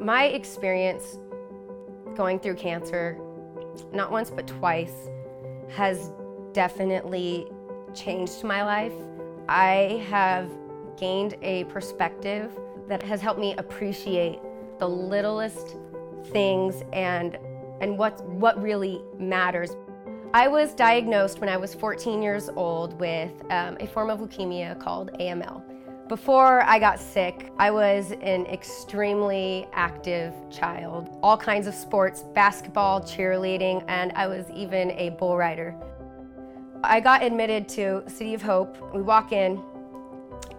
My experience going through cancer, not once but twice, has definitely changed my life. I have gained a perspective that has helped me appreciate the littlest things and what really matters. I was diagnosed when I was 14 years old with a form of leukemia called AML. Before I got sick, I was an extremely active child. All kinds of sports, basketball, cheerleading, and I was even a bull rider. I got admitted to City of Hope. We walk in,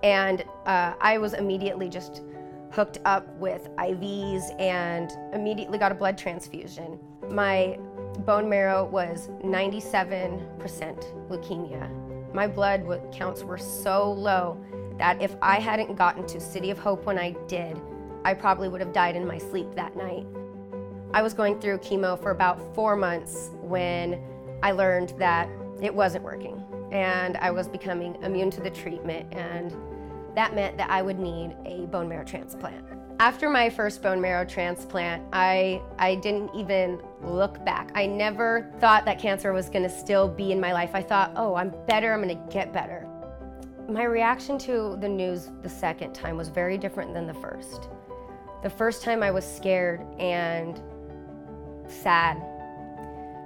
and I was immediately just hooked up with IVs and immediately got a blood transfusion. My bone marrow was 97% leukemia. My blood counts were so low that if I hadn't gotten to City of Hope when I did, I probably would have died in my sleep that night. I was going through chemo for about 4 months when I learned that it wasn't working and I was becoming immune to the treatment, and that meant that I would need a bone marrow transplant. After my first bone marrow transplant, I didn't even look back. I never thought that cancer was gonna still be in my life. I thought, oh, I'm better, I'm gonna get better. My reaction to the news the second time was very different than the first. The first time I was scared and sad.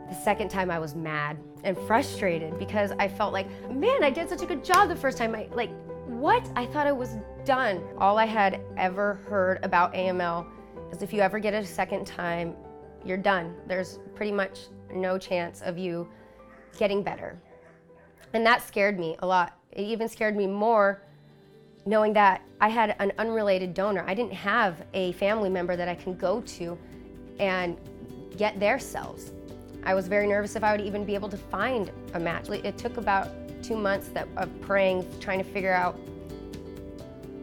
The second time I was mad and frustrated because I felt like, man, I did such a good job the first time. What? I thought I was done. All I had ever heard about AML is if you ever get it a second time, you're done. There's pretty much no chance of you getting better. And that scared me a lot. It even scared me more knowing that I had an unrelated donor. I didn't have a family member that I can go to and get their cells. I was very nervous if I would even be able to find a match. It took about 2 months of praying, trying to figure out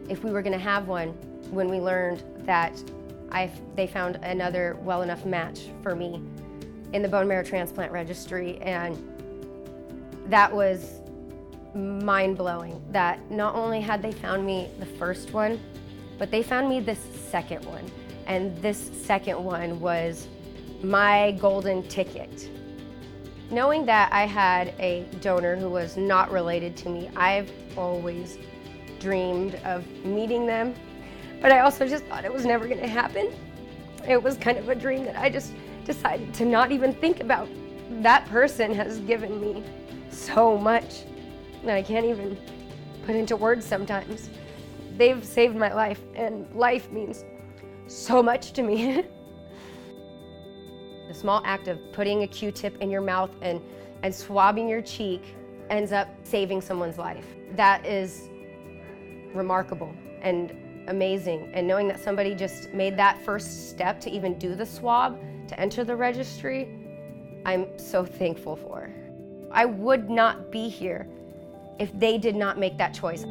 if we were gonna have one when we learned that they found another well enough match for me in the bone marrow transplant registry. And that was mind-blowing, that not only had they found me the first one, but they found me this second one. And this second one was my golden ticket. Knowing that I had a donor who was not related to me, I've always dreamed of meeting them, but I also just thought it was never gonna happen. It was kind of a dream that I just decided to not even think about. That person has given me so much that I can't even put into words sometimes. They've saved my life, and life means so much to me. The small act of putting a Q-tip in your mouth and swabbing your cheek ends up saving someone's life. That is remarkable and amazing. And knowing that somebody just made that first step to even do the swab, to enter the registry, I'm so thankful for. I would not be here if they did not make that choice.